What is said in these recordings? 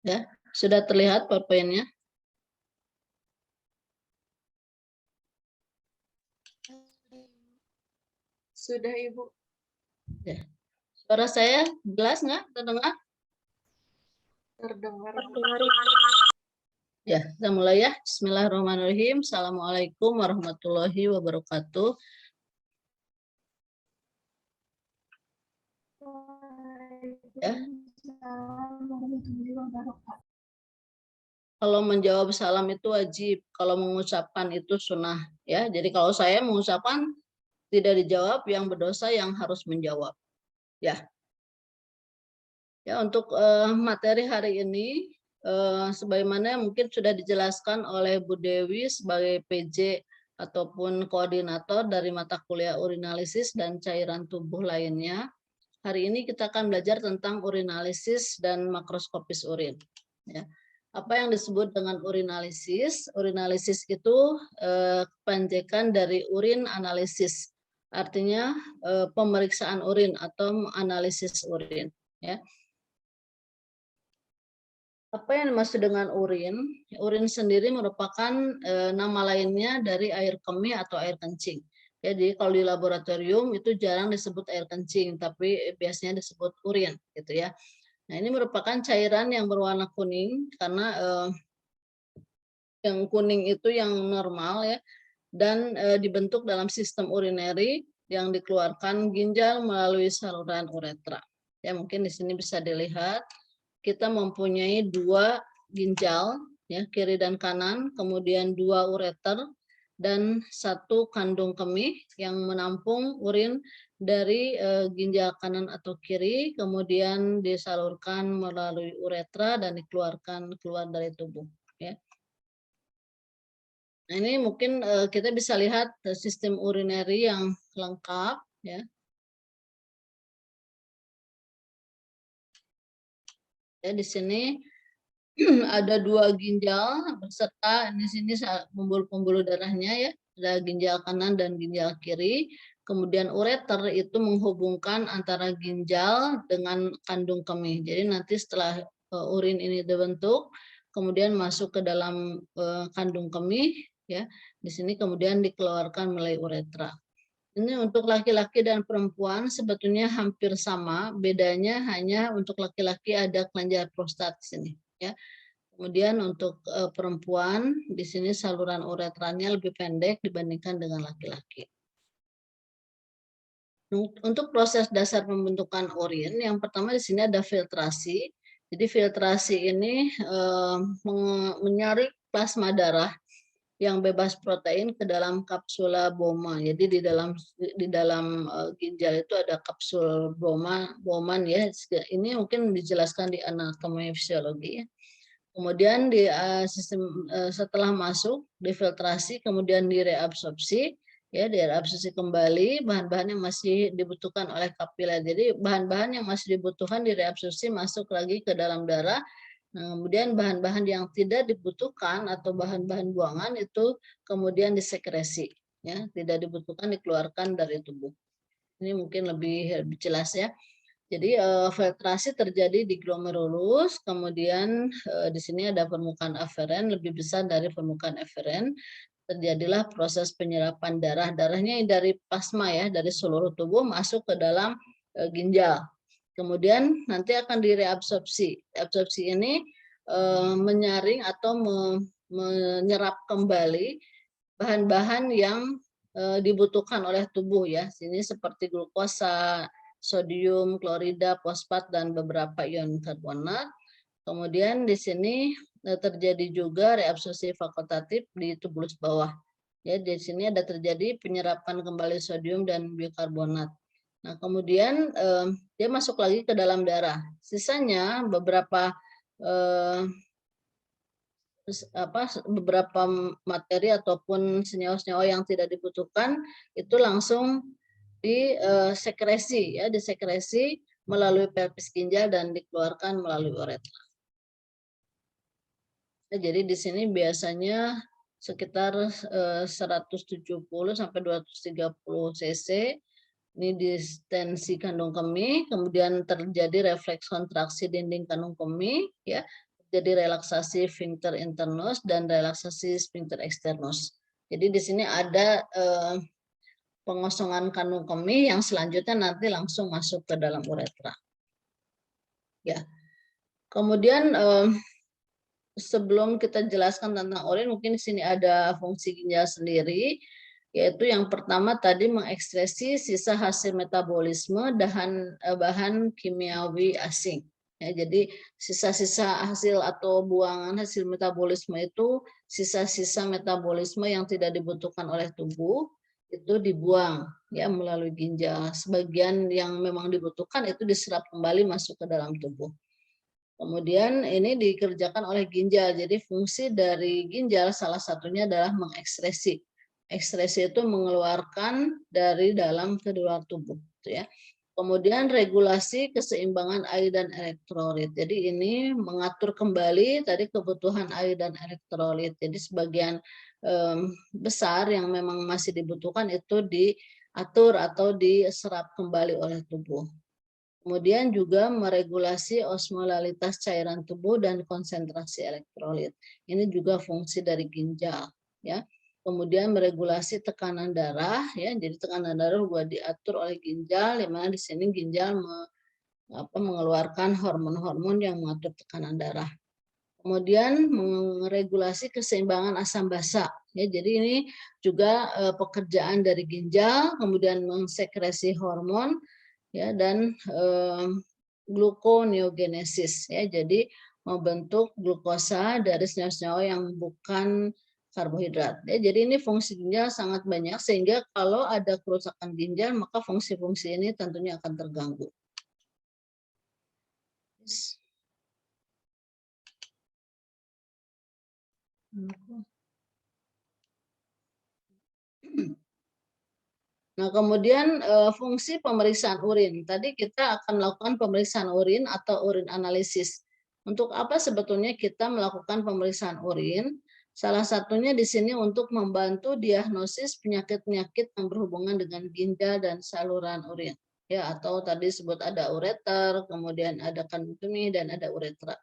Ya, sudah terlihat PowerPoint-nya? Sudah, Ibu. Ya. Suara saya jelas nggak? Terdengar? Terdengar. Ya, kita mulai ya. Bismillahirrahmanirrahim. Assalamualaikum warahmatullahi wabarakatuh. Ya. Kalau menjawab salam itu wajib, kalau mengucapkan itu sunnah. Ya, jadi kalau saya mengucapkan tidak dijawab, yang berdosa yang harus menjawab. Ya. Ya, untuk materi hari ini, sebagaimana mungkin sudah dijelaskan oleh Bu Dewi sebagai PJ ataupun koordinator dari mata kuliah urinalisis dan cairan tubuh lainnya. Hari ini kita akan belajar tentang urinalisis dan makroskopis urin. Ya. Apa yang disebut dengan urinalisis? Urinalisis itu kepanjangan dari urin analisis, artinya pemeriksaan urin atau analisis urin. Ya. Apa yang dimaksud dengan urin? Urin sendiri merupakan nama lainnya dari air kemih atau air kencing. Jadi kalau di laboratorium itu jarang disebut air kencing, tapi biasanya disebut urin, gitu ya. Nah, ini merupakan cairan yang berwarna kuning karena yang kuning itu yang normal ya, dan dibentuk dalam sistem urinary yang dikeluarkan ginjal melalui saluran uretra. Ya, mungkin di sini bisa dilihat kita mempunyai dua ginjal, ya, kiri dan kanan, kemudian dua ureter dan satu kandung kemih yang menampung urin dari ginjal kanan atau kiri, kemudian disalurkan melalui uretra dan dikeluarkan keluar dari tubuh. Ya. Nah, ini mungkin kita bisa lihat sistem urinary yang lengkap, ya. Ya, di sini ada dua ginjal beserta di sini pembuluh-pembuluh darahnya ya, ada ginjal kanan dan ginjal kiri. Kemudian ureter itu menghubungkan antara ginjal dengan kandung kemih. Jadi nanti setelah urin ini dibentuk, kemudian masuk ke dalam kandung kemih ya. Di sini kemudian dikeluarkan melalui uretra. Ini untuk laki-laki dan perempuan sebetulnya hampir sama, bedanya hanya untuk laki-laki ada kelenjar prostat di sini ya. Kemudian untuk perempuan di sini saluran uretranya lebih pendek dibandingkan dengan laki-laki. Untuk proses dasar pembentukan urin, yang pertama di sini ada filtrasi. Jadi filtrasi ini menyaring plasma darah yang bebas protein ke dalam kapsula Bowman. Jadi di dalam ginjal itu ada kapsul Bowman ya. Ini mungkin dijelaskan di anatomi fisiologi ya. Kemudian di setelah masuk difiltrasi kemudian direabsorpsi ya, direabsorpsi kembali bahan-bahan yang masih dibutuhkan oleh kapiler. Jadi bahan-bahan yang masih dibutuhkan direabsorpsi masuk lagi ke dalam darah. Nah, kemudian bahan-bahan yang tidak dibutuhkan atau bahan-bahan buangan itu kemudian disekresi ya, tidak dibutuhkan dikeluarkan dari tubuh. Ini mungkin lebih jelas ya. Jadi filtrasi terjadi di glomerulus, kemudian di sini ada permukaan aferen lebih besar dari permukaan eferen. Terjadilah proses penyerapan darah. Darahnya dari plasma ya, dari seluruh tubuh masuk ke dalam ginjal. Kemudian nanti akan direabsorpsi. Reabsorpsi ini menyaring atau menyerap kembali bahan-bahan yang dibutuhkan oleh tubuh ya. Sini seperti glukosa, sodium, klorida, fosfat, dan beberapa ion karbonat. Kemudian di sini terjadi juga reabsorpsi fakultatif di tubulus bawah. Ya, di sini ada terjadi penyerapan kembali sodium dan bikarbonat. Nah, kemudian dia masuk lagi ke dalam darah. Sisanya beberapa beberapa materi ataupun senyawa-senyawa yang tidak dibutuhkan itu langsung disekresi ya, disekresi melalui pelvis ginjal dan dikeluarkan melalui uretra. Nah, jadi di sini biasanya sekitar 170 sampai 230 cc ini distensi kandung kemih, kemudian terjadi refleks kontraksi dinding kandung kemih ya. Jadi relaksasi sphincter internus dan relaksasi sphincter externus. Jadi di sini ada pengosongan kandung kemih yang selanjutnya nanti langsung masuk ke dalam uretra. Ya. Kemudian sebelum kita jelaskan tentang urin, mungkin di sini ada fungsi ginjal sendiri, yaitu yang pertama tadi mengekspresi sisa hasil metabolisme bahan kimiawi asing. Ya, jadi sisa-sisa hasil atau buangan hasil metabolisme itu sisa-sisa metabolisme yang tidak dibutuhkan oleh tubuh itu dibuang ya melalui ginjal. Sebagian yang memang dibutuhkan itu diserap kembali masuk ke dalam tubuh. Kemudian ini dikerjakan oleh ginjal. Jadi fungsi dari ginjal salah satunya adalah mengekskresi. Ekskresi itu mengeluarkan dari dalam ke luar tubuh, gitu ya. Kemudian regulasi keseimbangan air dan elektrolit. Jadi ini mengatur kembali tadi kebutuhan air dan elektrolit. Jadi sebagian besar yang memang masih dibutuhkan itu diatur atau diserap kembali oleh tubuh. Kemudian juga meregulasi osmolalitas cairan tubuh dan konsentrasi elektrolit. Ini juga fungsi dari ginjal, ya. Kemudian meregulasi tekanan darah, ya. Jadi tekanan darah juga diatur oleh ginjal, di mana di sini ginjal mengeluarkan hormon-hormon yang mengatur tekanan darah. Kemudian meregulasi keseimbangan asam basa, ya. Jadi ini juga pekerjaan dari ginjal, kemudian mensekresi hormon, ya, dan gluconeogenesis, ya. Jadi membentuk glukosa dari senyawa-senyawa yang bukan karbohidrat. Ya, jadi ini fungsi ginjal sangat banyak sehingga kalau ada kerusakan ginjal maka fungsi-fungsi ini tentunya akan terganggu. Nah, kemudian fungsi pemeriksaan urin. Tadi kita akan melakukan pemeriksaan urin atau urin analisis. Untuk apa sebetulnya kita melakukan pemeriksaan urin? Salah satunya di sini untuk membantu diagnosis penyakit-penyakit yang berhubungan dengan ginjal dan saluran urin. Ya, atau tadi sebut ada ureter, kemudian ada kandung kemih dan ada uretra.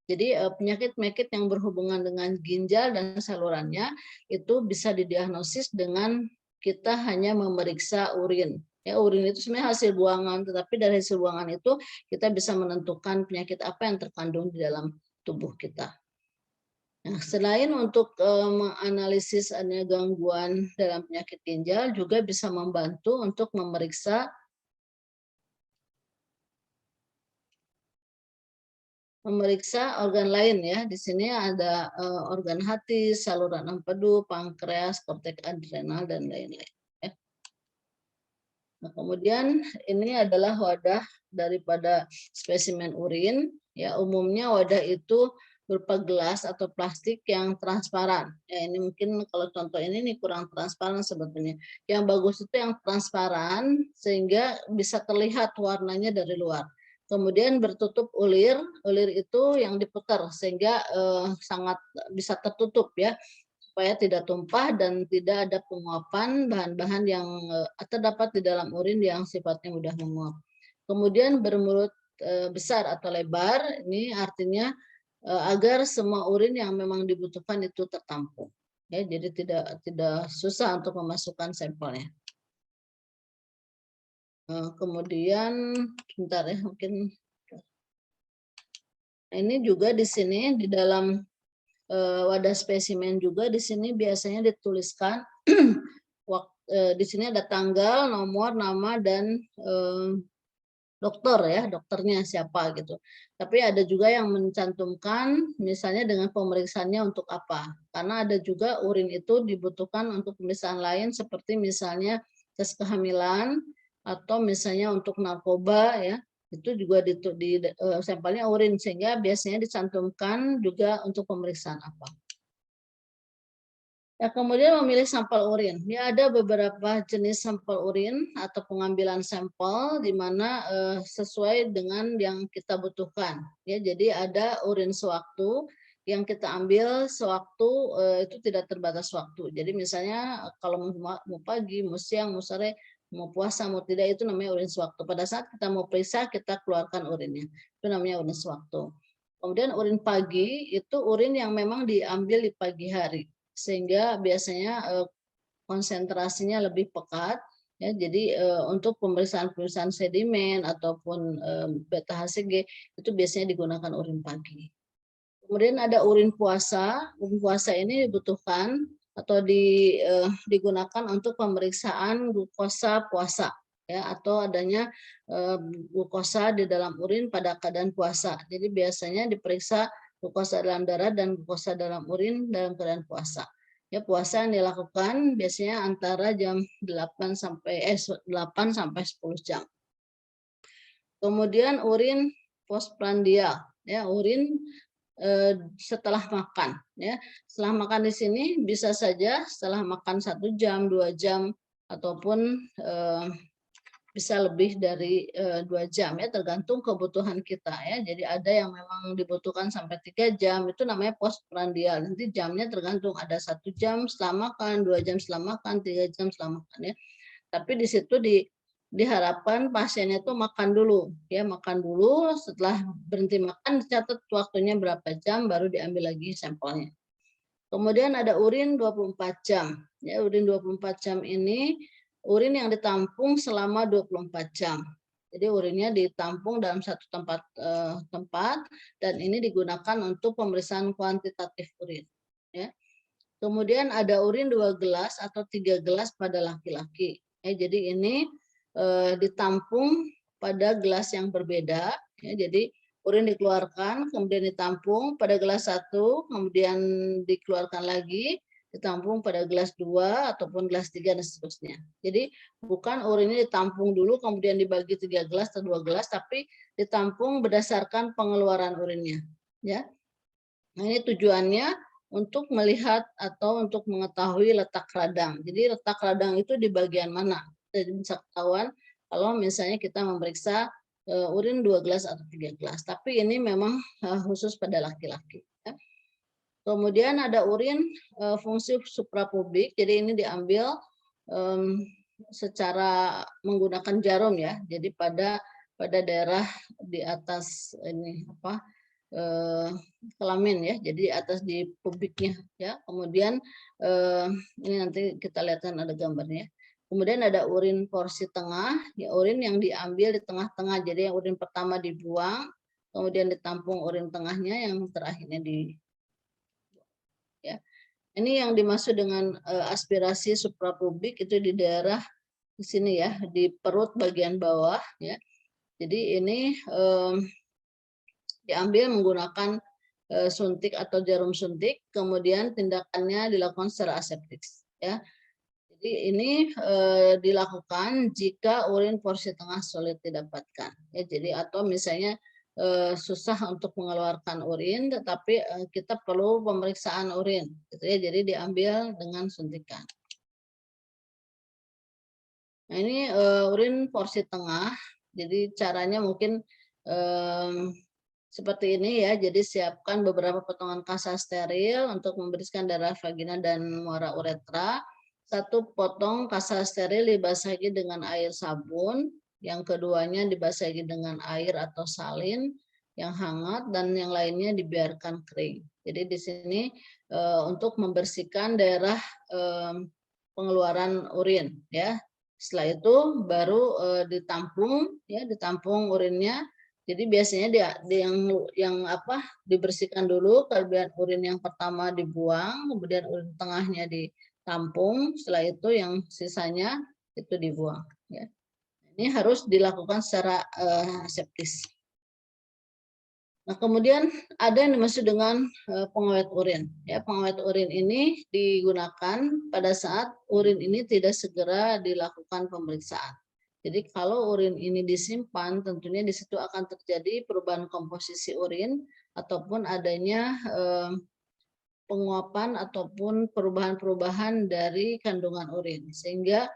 Jadi penyakit-penyakit yang berhubungan dengan ginjal dan salurannya itu bisa didiagnosis dengan kita hanya memeriksa urin. Ya, urin itu sebenarnya hasil buangan, tetapi dari hasil buangan itu kita bisa menentukan penyakit apa yang terkandung di dalam tubuh kita. Nah, selain untuk menganalisis adanya gangguan dalam penyakit ginjal, juga bisa membantu untuk memeriksa organ lain, ya. Di sini ada organ hati, saluran empedu, pankreas, korteks adrenal dan lain-lain. Ya. Nah, kemudian ini adalah wadah daripada spesimen urin. Ya, umumnya wadah itu berupa gelas atau plastik yang transparan. Ya, ini mungkin kalau contoh ini kurang transparan sebetulnya. Yang bagus itu yang transparan sehingga bisa terlihat warnanya dari luar. Kemudian bertutup ulir, ulir itu yang diputar sehingga sangat bisa tertutup, ya, supaya tidak tumpah dan tidak ada penguapan bahan-bahan yang terdapat di dalam urin yang sifatnya mudah menguap. Kemudian bermulut besar atau lebar, ini artinya agar semua urin yang memang dibutuhkan itu tertampung. Ya, jadi tidak susah untuk memasukkan sampelnya. Kemudian sebentar, ya, mungkin ini juga di sini di dalam wadah spesimen juga di sini biasanya dituliskan di sini ada tanggal, nomor, nama dan dokter, ya, dokternya siapa gitu. Tapi ada juga yang mencantumkan misalnya dengan pemeriksaannya untuk apa. Karena ada juga urin itu dibutuhkan untuk pemeriksaan lain seperti misalnya tes kehamilan atau misalnya untuk narkoba, ya. Itu juga di sampelnya urin sehingga biasanya dicantumkan juga untuk pemeriksaan apa. Ya, kemudian memilih sampel urin. Ya, ada beberapa jenis sampel urin atau pengambilan sampel di mana sesuai dengan yang kita butuhkan. Ya, jadi ada urin sewaktu yang kita ambil sewaktu, itu tidak terbatas waktu. Jadi misalnya kalau mau pagi, mau siang, mau sore, mau puasa, mau tidak, itu namanya urin sewaktu. Pada saat kita mau periksa, kita keluarkan urinnya. Itu namanya urin sewaktu. Kemudian urin pagi itu urin yang memang diambil di pagi hari, sehingga biasanya konsentrasinya lebih pekat ya. Jadi untuk pemeriksaan sedimen ataupun beta HCG itu biasanya digunakan urin pagi. Kemudian ada urin puasa. Urin puasa ini dibutuhkan atau digunakan untuk pemeriksaan glukosa puasa ya, atau adanya glukosa di dalam urin pada keadaan puasa. Jadi biasanya diperiksa glukosa dalam darah dan glukosa dalam urin dalam keadaan puasa. Ya, puasa yang dilakukan biasanya antara jam 8 sampai 10 jam. Kemudian urin postprandial ya, urin setelah makan ya. Setelah makan di sini bisa saja setelah makan 1 jam, 2 jam ataupun bisa lebih dari 2 jam ya, tergantung kebutuhan kita ya. Jadi ada yang memang dibutuhkan sampai 3 jam, itu namanya postprandial. Nanti jamnya tergantung, ada 1 jam setelah makan, 2 jam setelah makan, 3 jam setelah makan ya. Tapi di situ diharapkan pasiennya itu makan dulu ya, makan dulu, setelah berhenti makan dicatat waktunya berapa jam baru diambil lagi sampelnya. Kemudian ada urin 24 jam ya. Urin 24 jam ini urin yang ditampung selama 24 jam. Jadi urinnya ditampung dalam satu tempat dan ini digunakan untuk pemeriksaan kuantitatif urin ya. Kemudian ada urin 2 gelas atau 3 gelas pada laki-laki. Jadi ini ditampung pada gelas yang berbeda. Ya, jadi urin dikeluarkan, kemudian ditampung pada gelas 1, kemudian dikeluarkan lagi, ditampung pada gelas 2 ataupun gelas 3 dan seterusnya. Jadi bukan urinnya ditampung dulu, kemudian dibagi 3 gelas atau 2 gelas, tapi ditampung berdasarkan pengeluaran urinnya. Ya. Nah, ini tujuannya untuk melihat atau untuk mengetahui letak radang. Jadi letak radang itu di bagian mana? Jadi bisa ketahuan kalau misalnya kita memeriksa urin 2 gelas atau 3 gelas. Tapi ini memang khusus pada laki-laki. Ya. Kemudian ada urin fungsi suprapubik. Jadi ini diambil secara menggunakan jarum ya. Jadi pada daerah di atas ini kelamin ya. Jadi atas di pubiknya ya. Kemudian ini nanti kita lihatkan ada gambarnya. Kemudian ada urin porsi tengah, ya urin yang diambil di tengah-tengah. Jadi yang urin pertama dibuang, kemudian ditampung urin tengahnya, yang terakhirnya ya. Ini yang dimaksud dengan aspirasi suprapubik itu di daerah di sini ya, di perut bagian bawah ya. Jadi ini diambil menggunakan suntik atau jarum suntik, kemudian tindakannya dilakukan secara aseptik ya. Jadi ini dilakukan jika urin porsi tengah sulit didapatkan ya. Jadi atau misalnya susah untuk mengeluarkan urin, tetapi kita perlu pemeriksaan urin gitu ya. Jadi diambil dengan suntikan. Nah, ini urin porsi tengah. Jadi caranya mungkin seperti ini ya. Jadi siapkan beberapa potongan kasa steril untuk membersihkan darah vagina dan muara uretra. 1 potong kasa steril dibasahi dengan air sabun, yang keduanya dibasahi dengan air atau salin yang hangat, dan yang lainnya dibiarkan kering. Jadi di sini untuk membersihkan daerah pengeluaran urin ya. Setelah itu baru ditampung ya, ditampung urinnya. Jadi biasanya yang dibersihkan dulu, kemudian urin yang pertama dibuang, kemudian urin tengahnya ditampung, setelah itu yang sisanya itu dibuang ya. Ini harus dilakukan secara aseptis. Nah, kemudian ada yang dimaksud dengan pengawet urin. Ya, pengawet urin ini digunakan pada saat urin ini tidak segera dilakukan pemeriksaan. Jadi kalau urin ini disimpan, tentunya di situ akan terjadi perubahan komposisi urin ataupun adanya penguapan ataupun perubahan-perubahan dari kandungan urin. Sehingga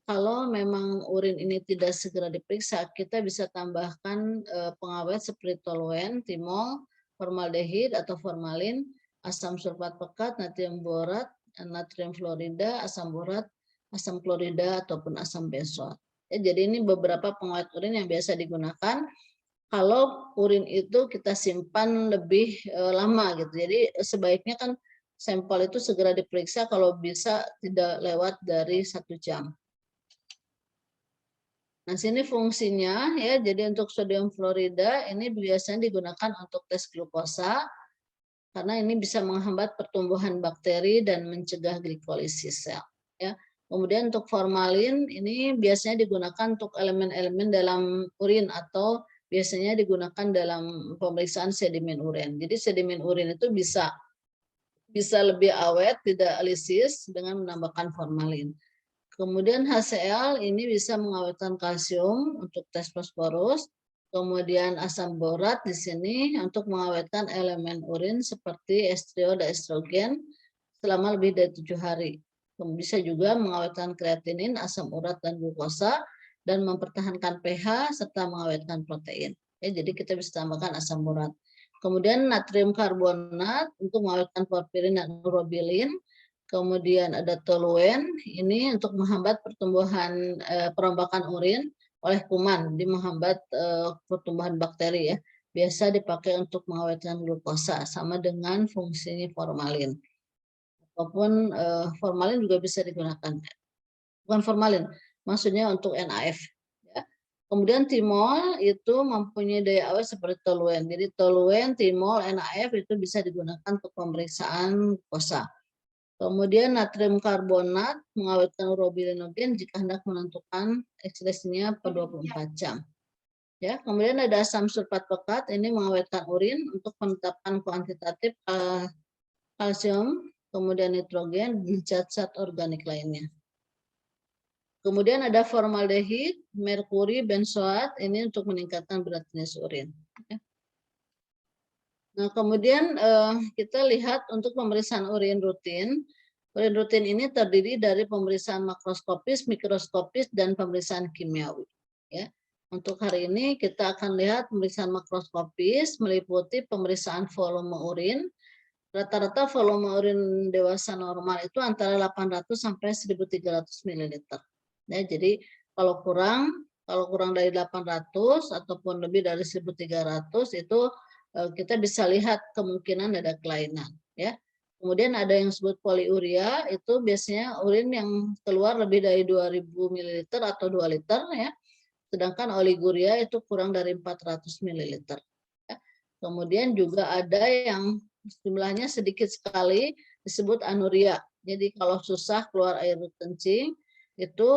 kalau memang urin ini tidak segera diperiksa, kita bisa tambahkan pengawet seperti toluen, timol, formaldehid atau formalin, asam sulfat pekat, natrium borat, natrium fluorida, asam borat, asam klorida ataupun asam benzoat. Ya, jadi ini beberapa pengawet urin yang biasa digunakan. kalau urin itu kita simpan lebih lama gitu. Jadi sebaiknya kan sampel itu segera diperiksa kalau bisa tidak lewat dari 1 jam. Nah, sini fungsinya ya, jadi untuk sodium fluorida ini biasanya digunakan untuk tes glukosa karena ini bisa menghambat pertumbuhan bakteri dan mencegah glikolisis sel. Ya. Kemudian untuk formalin ini biasanya digunakan untuk elemen-elemen dalam urin atau biasanya digunakan dalam pemeriksaan sedimen urin. Jadi sedimen urin itu bisa lebih awet, tidak lisis dengan menambahkan formalin. Kemudian HCl ini bisa mengawetkan kalsium untuk tes fosforus. Kemudian asam borat di sini untuk mengawetkan elemen urin seperti estrio-diestrogen selama lebih dari 7 hari. Bisa juga mengawetkan kreatinin, asam urat, dan glukosa, dan mempertahankan pH serta mengawetkan protein. Ya, jadi kita bisa tambahkan asam urat. Kemudian natrium karbonat untuk mengawetkan porfirin dan urobilin. Kemudian ada toluen, ini untuk menghambat pertumbuhan perombakan urin oleh kuman, di menghambat pertumbuhan bakteri ya. Biasa dipakai untuk mengawetkan glukosa, sama dengan fungsinya formalin. Ataupun formalin juga bisa digunakan. Bukan formalin, maksudnya untuk NAF. Ya. Kemudian timol itu mempunyai daya awet seperti toluen. Jadi toluen, timol, NAF itu bisa digunakan untuk pemeriksaan glukosa. Kemudian natrium karbonat mengawetkan urobilinogen jika hendak menentukan ekspresinya per 24 jam. Ya, kemudian ada asam sulfat pekat, ini mengawetkan urin untuk penetapan kuantitatif kalsium, kemudian nitrogen, dan zat-zat organik lainnya. Kemudian ada formaldehid, merkuri, benzoat, ini untuk meningkatkan berat jenis urin. Ya. Nah, kemudian kita lihat untuk pemeriksaan urin rutin. Urin rutin ini terdiri dari pemeriksaan makroskopis, mikroskopis, dan pemeriksaan kimiawi. Ya. Untuk hari ini kita akan lihat pemeriksaan makroskopis meliputi pemeriksaan volume urin. Rata-rata volume urin dewasa normal itu antara 800 sampai 1.300 ml. Ya, jadi kalau kurang dari 800 ataupun lebih dari 1.300 itu kita bisa lihat kemungkinan ada kelainan. Ya. Kemudian ada yang disebut poliuria, itu biasanya urin yang keluar lebih dari 2.000 ml atau 2 liter. Ya. Sedangkan oliguria itu kurang dari 400 ml. Ya. Kemudian juga ada yang jumlahnya sedikit sekali disebut anuria. Jadi kalau susah keluar air kencing, itu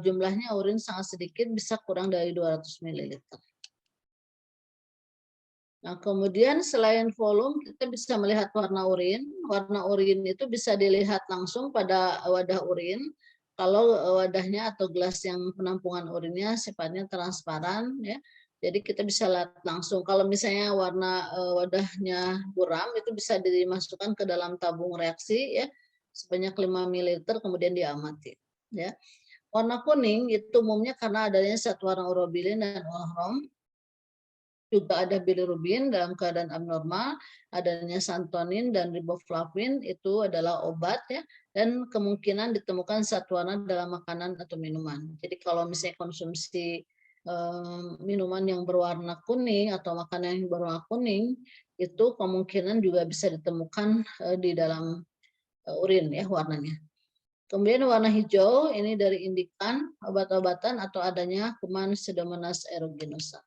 jumlahnya urin sangat sedikit, bisa kurang dari 200 ml. Nah, kemudian selain volume, kita bisa melihat warna urin. Warna urin itu bisa dilihat langsung pada wadah urin. Kalau wadahnya atau gelas yang penampungan urinnya sifatnya transparan, ya. Jadi kita bisa lihat langsung. Kalau misalnya warna wadahnya buram, itu bisa dimasukkan ke dalam tabung reaksi, ya, sebanyak 5 ml, kemudian diamati. Ya. Warna kuning itu umumnya karena adanya zat warna urobilin dan olehrom. Juga ada bilirubin dalam keadaan abnormal, adanya santonin dan riboflavin itu adalah obat ya, dan kemungkinan ditemukan zat warna dalam makanan atau minuman. Jadi kalau misalnya konsumsi minuman yang berwarna kuning atau makanan yang berwarna kuning, itu kemungkinan juga bisa ditemukan di dalam urin ya warnanya. Kemudian warna hijau ini dari indikan obat-obatan atau adanya kuman Pseudomonas aeruginosa.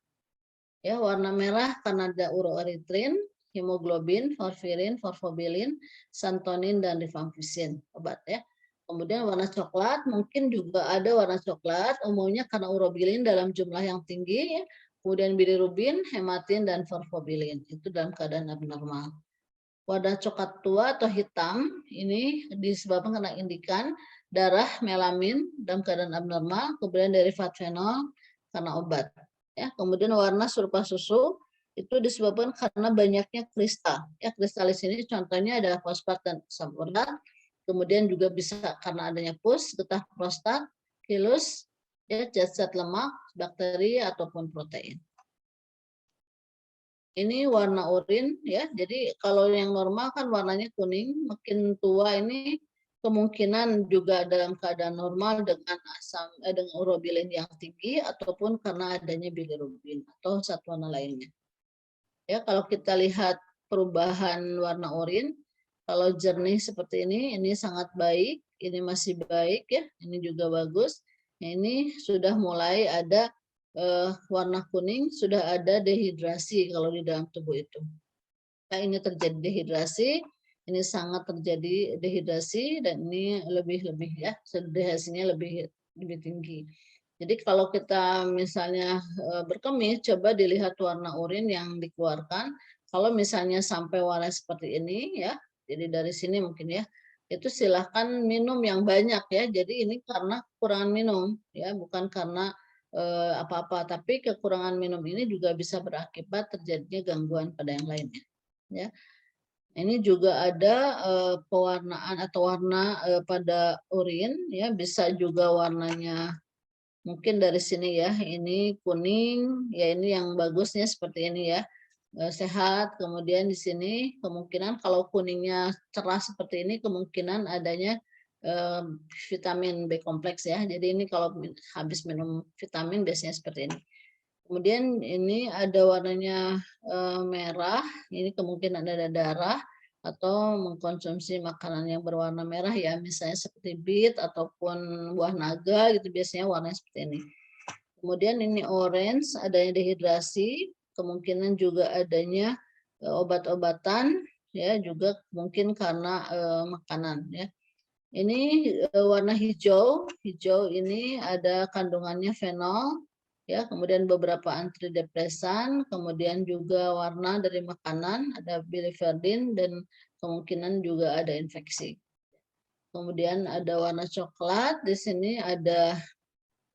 Ya, warna merah karena ada uroeritrin, hemoglobin, porfirin, forfobilin, santonin, dan rifampicin, obat ya. Kemudian warna coklat, mungkin juga ada warna coklat, umumnya karena urobilin dalam jumlah yang tinggi, ya. Kemudian bilirubin, hematin, dan forfobilin, itu dalam keadaan abnormal. Warna coklat tua atau hitam, ini disebabkan karena indikan, darah, melamin, dalam keadaan abnormal, kemudian derivat fenol, karena obat. Ya, kemudian warna serupa susu itu disebabkan karena banyaknya kristal. Ya, kristal di sini contohnya adalah fosfat dan asam urat. Kemudian juga bisa karena adanya pus, getah prostat, hilus, ya, zat-zat lemak, bakteri ataupun protein. Ini warna urin ya. Jadi kalau yang normal kan warnanya kuning, makin tua ini kemungkinan juga dalam keadaan normal dengan dengan urobilin yang tinggi ataupun karena adanya bilirubin atau zat warna lainnya. Ya, kalau kita lihat perubahan warna urin, kalau jernih seperti ini sangat baik, ini masih baik ya, ini juga bagus. Nah, ini sudah mulai ada warna kuning, sudah ada dehidrasi kalau di dalam tubuh itu. Nah, ini terjadi dehidrasi, ini sangat terjadi dehidrasi dan ini lebih ya, dehidrasinya lebih tinggi. Jadi kalau kita misalnya berkemih, coba dilihat warna urin yang dikeluarkan. Kalau misalnya sampai warna seperti ini ya, jadi dari sini mungkin ya, itu silahkan minum yang banyak ya. Jadi ini karena kekurangan minum ya, bukan karena apa-apa. Tapi kekurangan minum ini juga bisa berakibat terjadinya gangguan pada yang lainnya. Ya, ini juga ada pewarnaan atau warna pada urin ya, bisa juga warnanya mungkin dari sini ya, ini kuning ya, ini yang bagusnya seperti ini ya, sehat. Kemudian di sini kemungkinan kalau kuningnya cerah seperti ini kemungkinan adanya vitamin B kompleks ya. Jadi ini kalau habis minum vitamin biasanya seperti ini. Kemudian ini ada warnanya merah, ini kemungkinan ada darah atau mengkonsumsi makanan yang berwarna merah ya, misalnya seperti beet ataupun buah naga gitu, biasanya warnanya seperti ini. Kemudian ini orange, adanya dehidrasi, kemungkinan juga adanya obat-obatan ya, juga mungkin karena makanan ya. Ini warna hijau, ini ada kandungannya fenol ya, kemudian beberapa antidepresan, kemudian juga warna dari makanan ada biliverdin dan kemungkinan juga ada infeksi. Kemudian ada warna coklat, di sini ada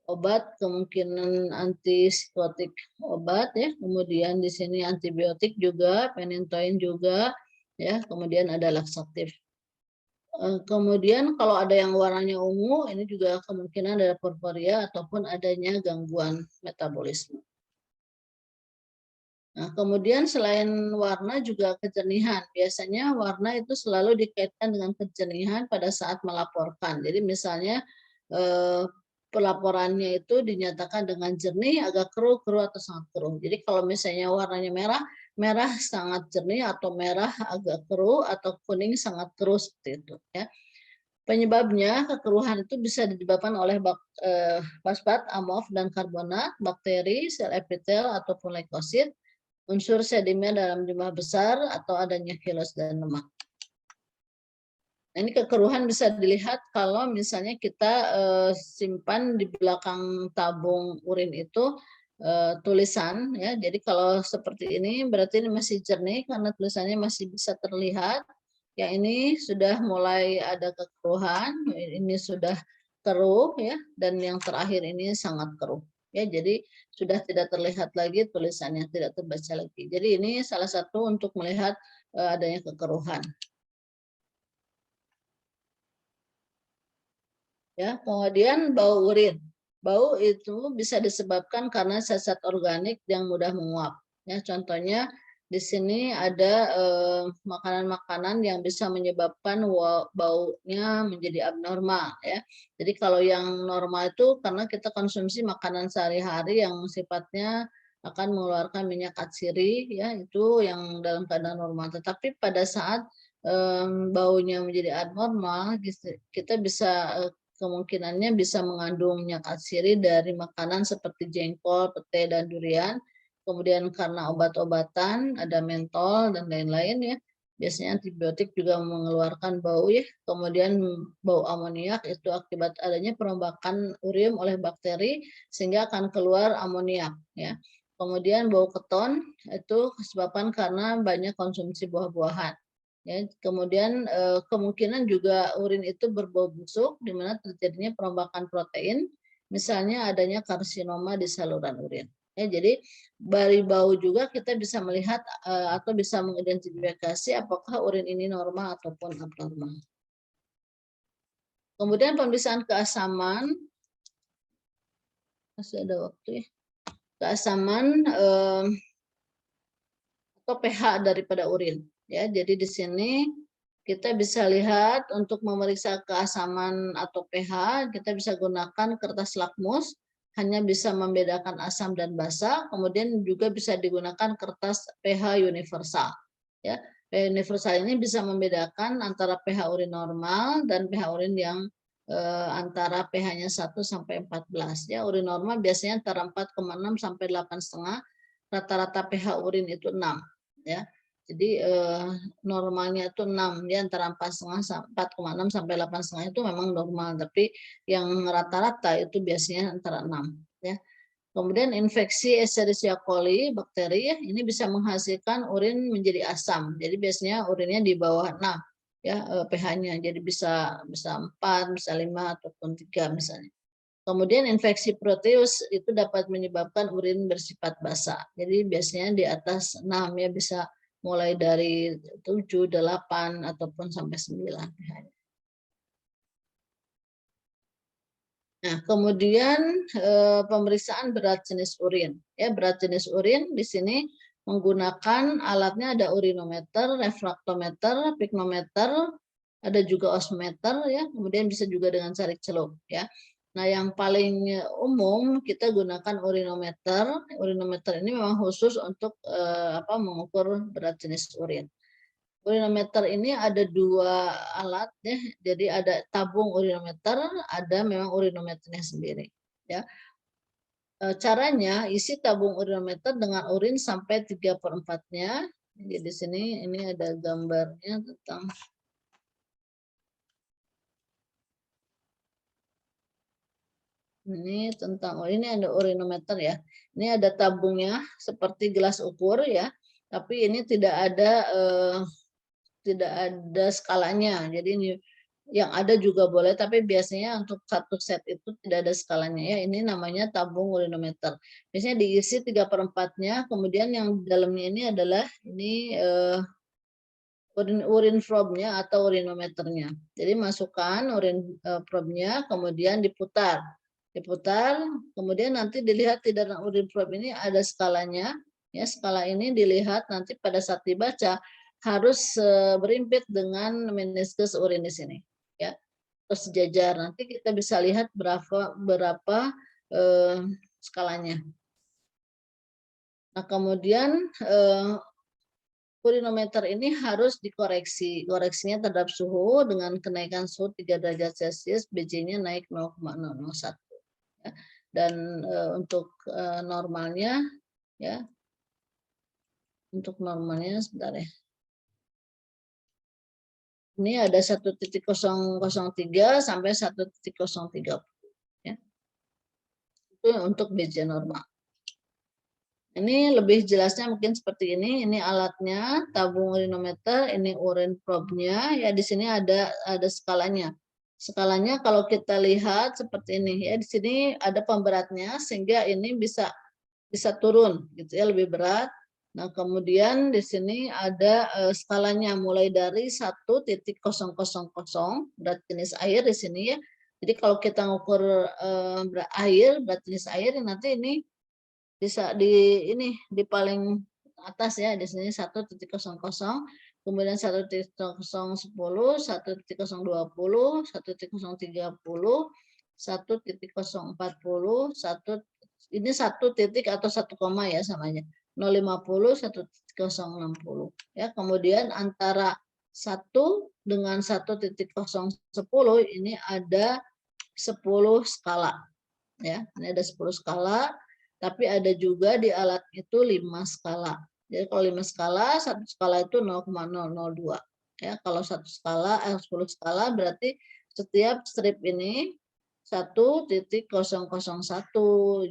obat, kemungkinan antipsikotik obat ya, kemudian di sini antibiotik juga, penintoin juga ya, kemudian ada laksatif. Kemudian kalau ada yang warnanya ungu, ini juga kemungkinan ada porforia ataupun adanya gangguan metabolisme. Nah, kemudian selain warna juga kejernihan. Biasanya warna itu selalu dikaitkan dengan kejernihan pada saat melaporkan. Jadi misalnya pelaporannya itu dinyatakan dengan jernih, agak keruh, atau sangat keruh. Jadi kalau misalnya warnanya merah, merah sangat jernih atau merah agak keruh atau kuning sangat keruh seperti itu ya. Penyebabnya kekeruhan itu bisa disebabkan oleh fosfat, amorf, dan karbonat, bakteri, sel epitel, ataupun leukosit, unsur sedimen dalam jumlah besar, atau adanya kilos dan lemak. Nah, ini kekeruhan bisa dilihat kalau misalnya kita simpan di belakang tabung urin itu tulisan ya. Jadi kalau seperti ini berarti ini masih jernih karena tulisannya masih bisa terlihat. Ya, ini sudah mulai ada kekeruhan, ini sudah keruh ya, dan yang terakhir ini sangat keruh. Ya, jadi sudah tidak terlihat lagi tulisannya, tidak terbaca lagi. Jadi ini salah satu untuk melihat adanya kekeruhan. Ya, kemudian bau urin. Bau itu bisa disebabkan karena zat-zat organik yang mudah menguap. Ya, contohnya di sini ada makanan-makanan yang bisa menyebabkan baunya menjadi abnormal ya. Jadi kalau yang normal itu karena kita konsumsi makanan sehari-hari yang sifatnya akan mengeluarkan minyak atsiri ya, itu yang dalam keadaan normal. Tetapi pada saat baunya menjadi abnormal, kita bisa kemungkinannya bisa mengandung minyak atsiri dari makanan seperti jengkol, pete, dan durian. Kemudian karena obat-obatan, ada mentol dan lain-lain ya. Biasanya antibiotik juga mengeluarkan bau ya. Kemudian bau amoniak itu akibat adanya perombakan urin oleh bakteri sehingga akan keluar amoniak ya. Kemudian bau keton itu disebabkan karena banyak konsumsi buah-buahan. Ya, kemudian kemungkinan juga urin itu berbau busuk di mana terjadinya perombakan protein, misalnya adanya karsinoma di saluran urin. Ya, jadi dari bau juga kita bisa melihat atau bisa mengidentifikasi apakah urin ini normal ataupun abnormal. Kemudian pemeriksaan keasaman, masih ada waktu ya. Keasaman atau pH daripada urin. Ya, jadi di sini kita bisa lihat untuk memeriksa keasaman atau pH, kita bisa gunakan kertas lakmus, hanya bisa membedakan asam dan basa, kemudian juga bisa digunakan kertas pH universal. Ya, pH universal ini bisa membedakan antara pH urin normal dan pH urin yang antara pH-nya 1 sampai 14. Ya, urin normal biasanya antara 4,6 sampai 8,5, rata-rata pH urin itu 6. Ya. Jadi normalnya itu 6, ya antara 4,6 sampai 8,5 itu memang normal, tapi yang rata-rata itu biasanya antara 6. Ya. Kemudian infeksi Escherichia coli bakteri ya, ini bisa menghasilkan urin menjadi asam. Jadi biasanya urinnya di bawah 6 ya pH-nya. Jadi bisa 4, bisa 5 ataupun 3 misalnya. Kemudian infeksi proteus itu dapat menyebabkan urin bersifat basa. Jadi biasanya di atas 6 ya, bisa mulai dari 7, 8 ataupun sampai 9 pH-nya. Nah, kemudian pemeriksaan berat jenis urin. Ya, berat jenis urin di sini menggunakan alatnya ada urinometer, refraktometer, pignometer, ada juga osmometer ya, kemudian bisa juga dengan cari celup ya. Nah, yang paling umum kita gunakan urinometer. Urinometer ini memang khusus untuk mengukur berat jenis urin. Urinometer ini ada 2 alat ya. Jadi ada tabung urinometer, ada memang urinometernya sendiri ya. Caranya isi tabung urinometer dengan urin sampai 3/4-nya. Jadi di sini ini ada gambarnya tentang ini ada urinometer ya. Ini ada tabungnya seperti gelas ukur ya. Tapi ini tidak ada skalanya. Jadi ini yang ada juga boleh, tapi biasanya untuk satu set itu tidak ada skalanya ya. Ini namanya tabung urinometer. Biasanya diisi 3/4-nya, kemudian yang di dalamnya ini adalah ini urin probe-nya atau urinometernya. Jadi masukkan urin probe-nya, kemudian diputar. Kemudian nanti dilihat di dalam urin probe ini ada skalanya. Ya, skala ini dilihat nanti pada saat dibaca harus berimpit dengan meniskus urin di sini. Ya, terus sejajar. Nanti kita bisa lihat berapa skalanya. Nah, kemudian urinometer ini harus dikoreksi. Koreksinya terhadap suhu dengan kenaikan suhu 3 derajat Celcius, BJ-nya naik 0,001. Ya. Dan untuk normalnya ya, untuk normalnya sebentar ya. Ini ada 1.003 sampai 1.030 ya. Itu untuk BJ normal. Ini lebih jelasnya mungkin seperti ini. Ini alatnya, tabung urinometer, ini urin probe-nya. Ya di sini ada skalanya. Skalanya kalau kita lihat seperti ini ya, di sini ada pemberatnya sehingga ini bisa turun gitu ya, lebih berat. Nah, kemudian di sini ada skalanya mulai dari 1.000 berat jenis air di sini ya. Jadi kalau kita ngukur berat jenis air nanti ini bisa di paling atas ya, di sini 1.000, kemudian 1.010, 1.020, 1.030, 1.040, ini 1 titik atau 1 koma ya samanya. 050, 1.060 ya. Kemudian antara 1 dengan 1.010 ini ada 10 skala ya. Ini ada 10 skala, tapi ada juga di alat itu 5 skala. Jadi kalau 5 skala, satu skala itu 0,002 ya. Kalau 10 skala berarti setiap strip ini 1.001,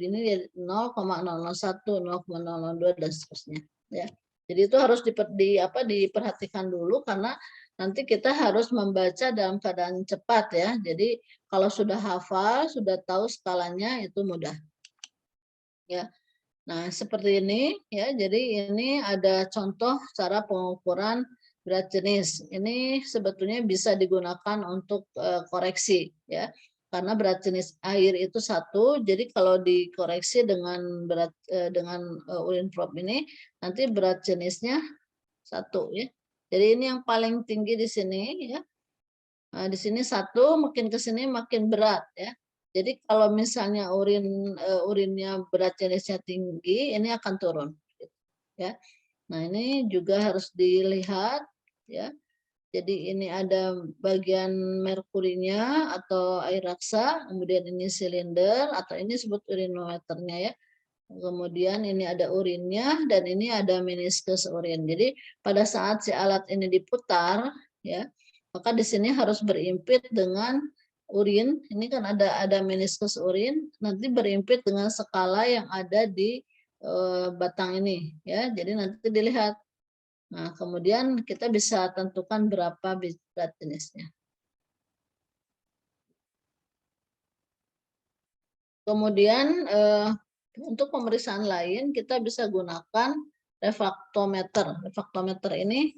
ini 0,001, 0,002 dan seterusnya ya. Jadi itu harus diperhatikan dulu karena nanti kita harus membaca dalam keadaan cepat ya. Jadi kalau sudah hafal, sudah tahu skalanya itu mudah. Ya. Nah, seperti ini ya. Jadi ini ada contoh cara pengukuran berat jenis. Ini sebetulnya bisa digunakan untuk koreksi ya. Karena berat jenis air itu 1, jadi kalau dikoreksi dengan urin probe ini nanti berat jenisnya 1 ya. Jadi ini yang paling tinggi di sini ya. Nah, di sini 1, makin ke sini makin berat ya. Jadi kalau misalnya urinnya berat jenisnya tinggi, ini akan turun ya. Nah, ini juga harus dilihat ya. Jadi ini ada bagian merkurinya atau air raksa, kemudian ini silinder atau ini disebut urinometernya ya. Kemudian ini ada urinnya dan ini ada meniskus urin. Jadi pada saat si alat ini diputar ya, maka di sini harus berimpit dengan urin. Ini kan ada meniskus urin, nanti berimpit dengan skala yang ada di batang ini ya. Jadi nanti dilihat. Nah, kemudian kita bisa tentukan berapa berat jenisnya. Kemudian untuk pemeriksaan lain kita bisa gunakan refraktometer. Refraktometer ini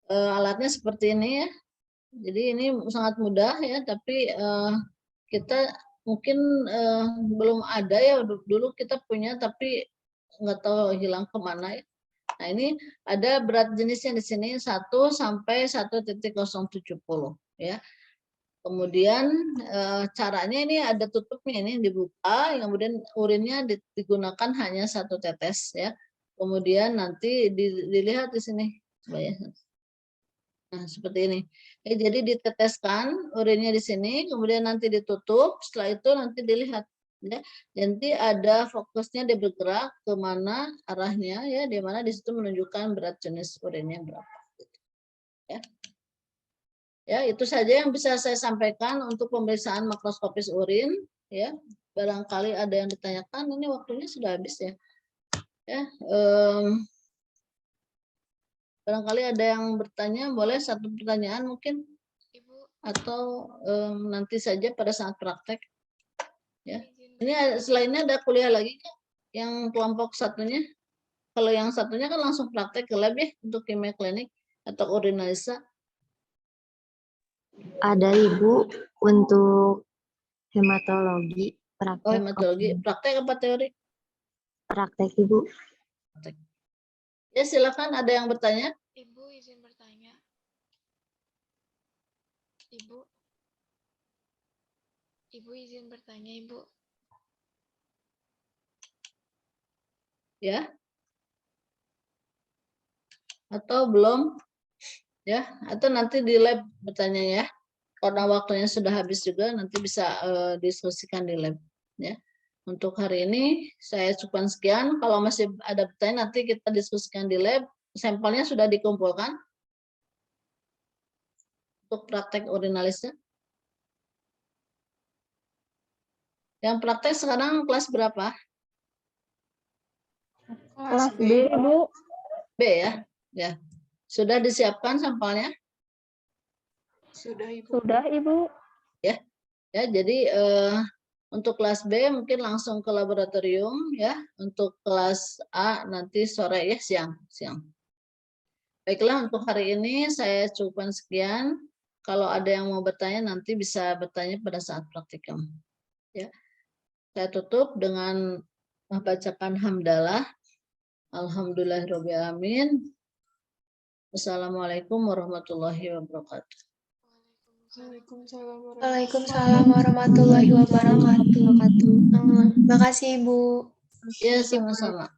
alatnya seperti ini ya. Jadi ini sangat mudah ya, tapi kita mungkin belum ada ya, dulu kita punya tapi nggak tahu hilang kemana ya. Nah, ini ada berat jenisnya di sini 1 sampai 1,070 ya. Kemudian caranya ini ada tutupnya, ini dibuka, kemudian urinnya digunakan hanya 1 tetes ya. Kemudian nanti dilihat di sini. Nah, seperti ini. Jadi diteteskan urinnya di sini, kemudian nanti ditutup, setelah itu nanti dilihat ya. Nanti ada fokusnya dia bergerak ke mana arahnya ya, di mana di situ menunjukkan berat jenis urinnya berapa gitu. Ya. Ya, itu saja yang bisa saya sampaikan untuk pemeriksaan makroskopis urin ya. Barangkali ada yang ditanyakan, ini waktunya sudah habis ya. Ya, barangkali ada yang bertanya, boleh 1 pertanyaan mungkin, Ibu, atau nanti saja pada saat praktek. Ya, ini selainnya ada kuliah lagi Kak, yang kelompok satunya. Kalau yang satunya kan langsung praktek ke lab ya untuk kimia klinik atau urinalisa. Ada Ibu untuk hematologi praktek. Oh, hematologi praktek apa teori? Praktek Ibu. Praktek. Ya, silakan ada yang bertanya. Ibu izin bertanya. Ibu izin bertanya, Ibu. Ya. Atau belum? Ya, atau nanti di lab bertanya ya. Karena waktunya sudah habis juga, nanti bisa diskusikan di lab ya. Untuk hari ini saya cukupkan sekian. Kalau masih ada pertanyaan nanti kita diskusikan di lab. Sampelnya sudah dikumpulkan untuk praktek urinalisnya. Yang praktek sekarang kelas berapa? Kelas B, Ibu. B ya. Ya. Sudah disiapkan sampelnya? Sudah, Ibu. Sudah Ibu. Ya. Ya, jadi untuk kelas B mungkin langsung ke laboratorium ya. Untuk kelas A nanti sore ya, siang. Baiklah, untuk hari ini saya cukupkan sekian. Kalau ada yang mau bertanya nanti bisa bertanya pada saat praktikum. Ya. Saya tutup dengan membacakan hamdalah. Alhamdulillahirrahmanirrahim. Wassalamualaikum warahmatullahi wabarakatuh. Waalaikumsalam warahmatullahi wabarakatuh. Makasih, Ibu. Ya, sama-sama.